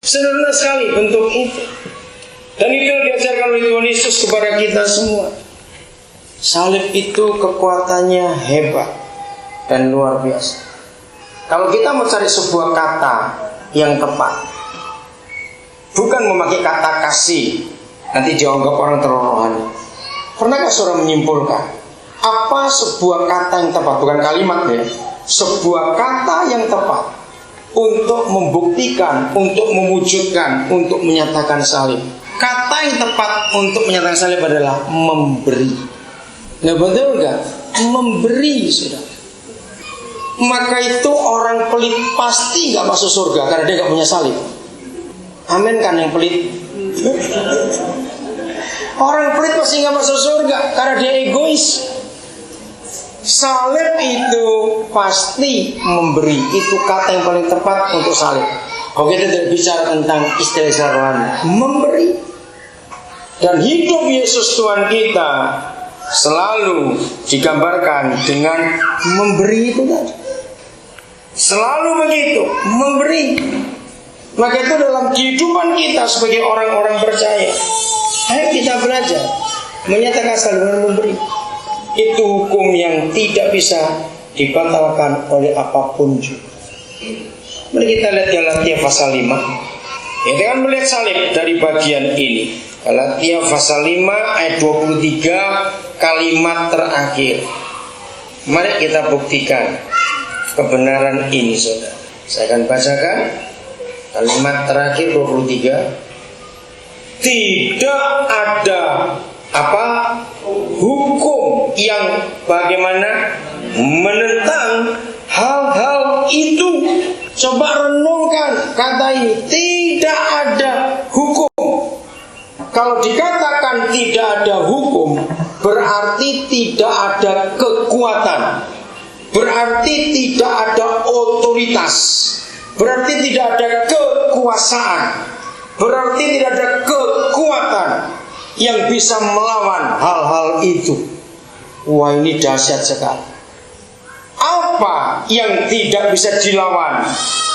Sederhana sekali bentuk itu. Dan itu yang diajarkan oleh Tuhan Yesus kepada kita semua. Salib itu kekuatannya hebat dan luar biasa. Kalau kita mau cari sebuah kata yang tepat, bukan memakai kata kasih, nanti dianggap orang terlalu rohani. Pernahkah saudara menyimpulkan apa sebuah kata yang tepat, bukan kalimat ya, sebuah kata yang tepat untuk membuktikan, untuk mewujudkan, untuk menyatakan salib? Kata yang tepat untuk menyatakan salib adalah memberi. Nah, betul enggak? Memberi, saudara. Maka itu orang pelit pasti enggak masuk surga karena dia enggak punya salib. Amin kan yang pelit? Orang pelit pasti enggak masuk surga karena dia egois. Salib itu pasti memberi. Itu kata yang paling tepat untuk salib. Kalau kita tidak bicara tentang istilah rohani, memberi. Dan hidup Yesus Tuhan kita selalu digambarkan dengan memberi itu tadi. Selalu begitu, memberi. Maka itu dalam kehidupan kita sebagai orang-orang percaya, ayo kita belajar menyatakan salib dengan memberi. Itu hukum yang tidak bisa dibatalkan oleh apapun juga. Mari kita lihat Galatia pasal 5. Ya, dengan melihat salib dari bagian ini. Galatia pasal 5 ayat 23, kalimat terakhir. Mari kita buktikan kebenaran ini, saudara. Saya akan bacakan kalimat terakhir 23. Tidak ada hukum yang bagaimana menentang hal-hal itu. Coba renungkan kata ini, tidak ada hukum. Kalau dikatakan tidak ada hukum, berarti tidak ada kekuatan, berarti tidak ada otoritas, berarti tidak ada kekuasaan, berarti tidak ada kekuatan yang bisa melawan hal-hal itu. Wah, ini dahsyat sekali. Apa yang tidak bisa dilawan,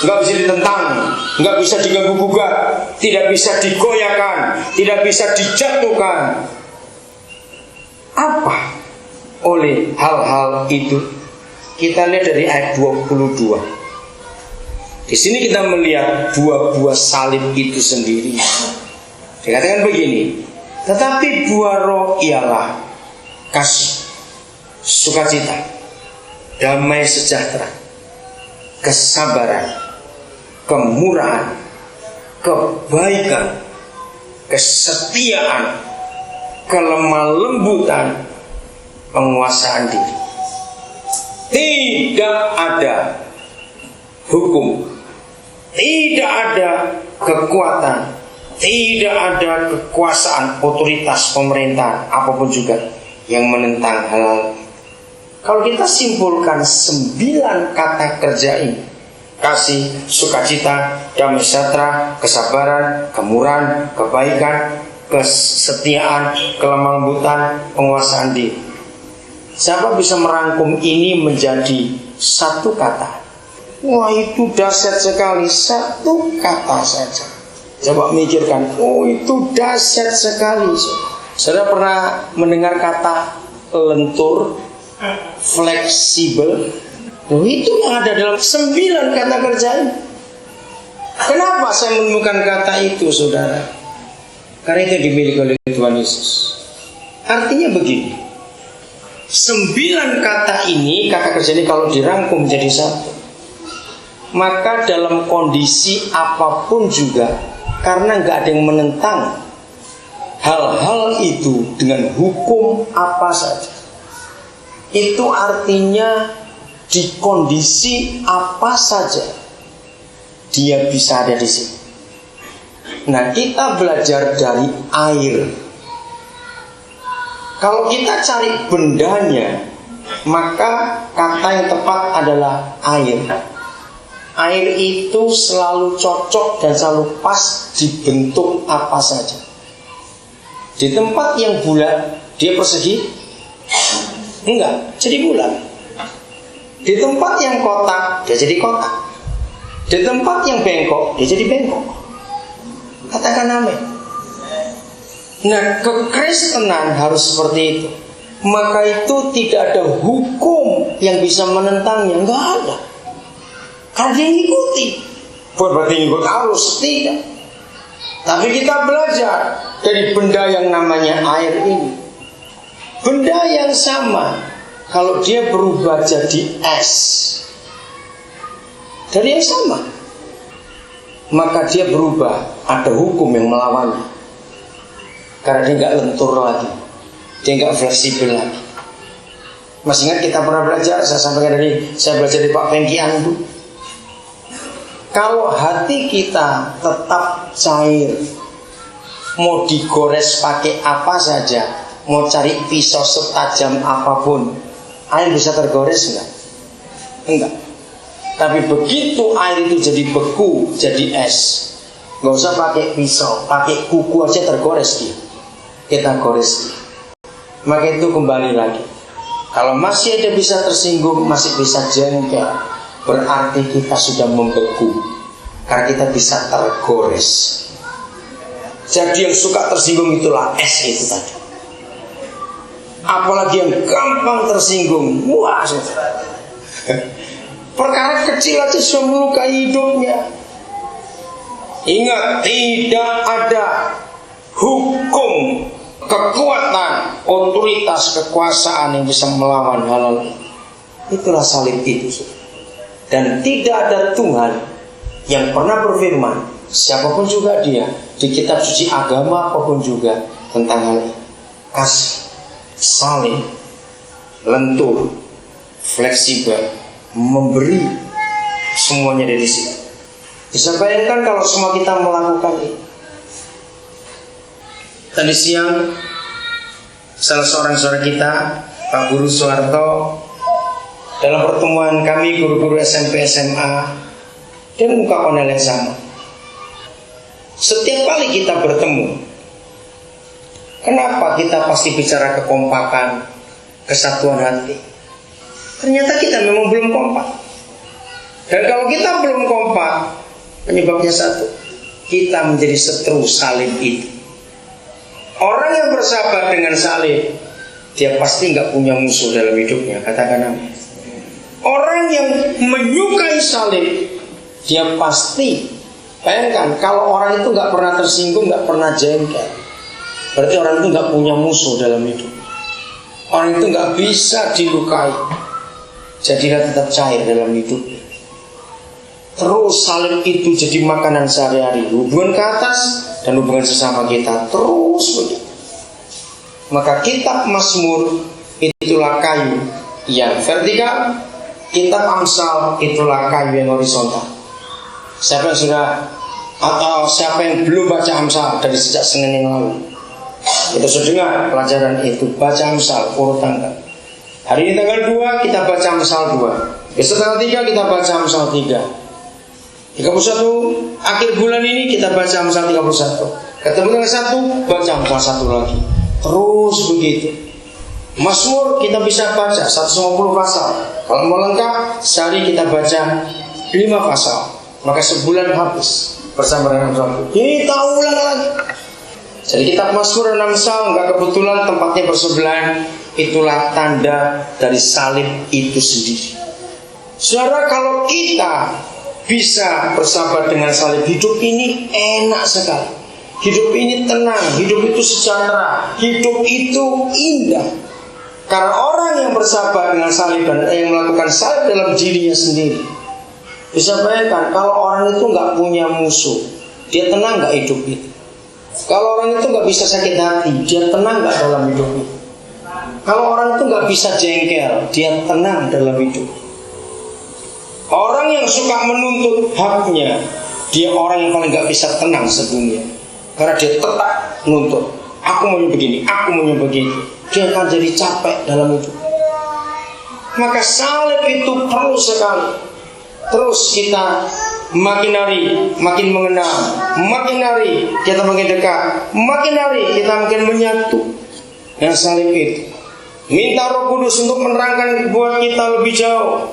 nggak bisa ditentang, nggak bisa diganggu-gugat, tidak bisa digoyahkan, tidak bisa dijatuhkan? Apa oleh hal-hal itu? Kita lihat dari ayat 22. Di sini kita melihat buah-buah salib itu sendiri. Dikatakan begini, tetapi buah roh ialah kasih, sukacita, damai sejahtera, kesabaran, kemurahan, kebaikan, kesetiaan, kelemah lembutan, penguasaan diri. Tidak ada hukum, tidak ada kekuatan, tidak ada kekuasaan, otoritas pemerintahan apapun juga yang menentang hal-hal. Kalau kita simpulkan 9 kata kerja ini, kasih, sukacita, damai sejahtera, kesabaran, kemurahan, kebaikan, kesetiaan, kelemah lembutan, penguasaan diri. Siapa bisa merangkum ini menjadi satu kata? Wah, itu dahsyat sekali, satu kata saja. Coba mikirkan, oh itu dahsyat sekali. Saudara pernah mendengar kata lentur, fleksibel? Oh, itu yang ada dalam 9 kata kerja ini. Kenapa saya menemukan kata itu, saudara? Karena itu dimiliki oleh Tuhan Yesus. Artinya begini, 9 kata ini, kata kerja ini kalau dirangkum menjadi satu, maka dalam kondisi apapun juga, karena nggak ada yang menentang hal-hal itu dengan hukum apa saja, itu artinya di kondisi apa saja dia bisa ada di sini. Nah, kita belajar dari air. Kalau kita cari bendanya, maka kata yang tepat adalah air. Air itu selalu cocok dan selalu pas dibentuk apa saja. Di tempat yang bulat, dia persegi? Enggak, jadi bulat. Di tempat yang kotak, dia jadi kotak. Di tempat yang bengkok, dia jadi bengkok. Katakan amin. Nah, kekristenan harus seperti itu. Maka itu tidak ada hukum yang bisa menentangnya. Enggak ada. Karena dia ngikuti. Bukan berarti ngikut arus, tidak. Tapi kita belajar dari benda yang namanya air ini. Benda yang sama, kalau dia berubah jadi es, dari yang sama, maka dia berubah. Ada hukum yang melawannya. Karena dia nggak lentur lagi, dia nggak fleksibel lagi. Masih ingat kita pernah belajar, saya belajar di Pak Pengki Andu. Kalau hati kita tetap cair, mau digores pakai apa saja, mau cari pisau setajam apapun, air bisa tergores enggak? Enggak. Tapi begitu air itu jadi beku, jadi es, nggak usah pakai pisau, pakai kuku aja tergores dia. Kita gores dia. Maka itu kembali lagi. Kalau masih ada bisa tersinggung, masih bisa jengkel, berarti kita sudah membeku. Karena kita bisa tergores. Jadi yang suka tersinggung itulah es itu tadi. Apalagi yang gampang tersinggung, wah, perkara kecil aja sudah melukai hidupnya. Ingat, tidak ada hukum, kekuatan, otoritas, kekuasaan yang bisa melawan hal-hal ini. Itulah salib itu. Dan tidak ada Tuhan yang pernah berfirman, siapapun juga dia, di kitab suci agama apapun juga, tentang hal ini. Kasih, salib, lentur, fleksibel, memberi, semuanya dari situ. Bisa bayangkan kalau semua kita melakukan ini. Tadi siang salah seorang saudara kita, Pak Guru Soeharto, dalam pertemuan kami guru-guru SMP SMA, dia mengungkapkan hal yang sama. Setiap kali kita bertemu, kenapa kita pasti bicara kekompakan, kesatuan hati? Ternyata kita memang belum kompak. Dan kalau kita belum kompak, penyebabnya satu, kita menjadi setru salib itu. Orang yang bersahabat dengan salib, dia pasti nggak punya musuh dalam hidupnya. Katakan amin. Orang yang menyukai salib, dia pasti, bayangkan kalau orang itu nggak pernah tersinggung, nggak pernah jengkel, berarti orang itu nggak punya musuh dalam hidup. Orang itu nggak bisa dilukai, jadi dia tetap cair dalam hidupnya. Terus salib itu jadi makanan sehari-hari, hubungan ke atas dan hubungan sesama kita terus begitu. Maka kitab Mazmur itulah kayu yang vertikal, kitab Amsal itulah kayu yang horizontal. Siapa yang sudah atau siapa yang belum baca Amsal dari sejak Senin yang lalu, kita sudah dengar pelajaran itu, baca Amsal urut tanggal. Hari ini tanggal 2 kita baca Amsal 2, besok tanggal 3 kita baca Amsal 3, 31 akhir bulan ini kita baca Amsal 31, ketemu dengan 1 baca Amsal 1 lagi, terus begitu. Mazmur kita bisa baca 150 pasal. Kalau mau lengkap sehari kita baca 5 pasal, maka sebulan habis bersama dengan Amsal. Kita ulang lagi. Jadi kitab Mazmur dan Amsal nggak kebetulan tempatnya bersebelahan. Itulah tanda dari salib itu sendiri. Saudara, kalau kita bisa bersahabat dengan salib, hidup ini enak sekali. Hidup ini tenang, hidup itu sejahtera, hidup itu indah. Karena orang yang bersahabat dengan salib dan yang melakukan salib dalam dirinya sendiri, bisa bayangkan kalau orang itu nggak punya musuh, dia tenang nggak hidup itu? Kalau orang itu nggak bisa sakit hati, dia tenang nggak dalam hidup itu? Kalau orang itu nggak bisa jengkel, dia tenang dalam hidup. Orang yang suka menuntut haknya, dia orang yang paling gak bisa tenang sedunia. Karena dia tetap menuntut, aku mau begini, aku mau begitu. Dia akan jadi capek dalam hidup. Maka salib itu perlu sekali. Terus kita makin hari makin mengenal, makin hari kita makin dekat, makin hari kita makin menyatu dengan salib itu. Minta Roh Kudus untuk menerangkan buat kita lebih jauh,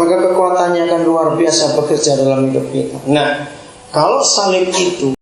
maka kekuatannya akan luar biasa bekerja dalam hidup kita. Nah, kalau salib itu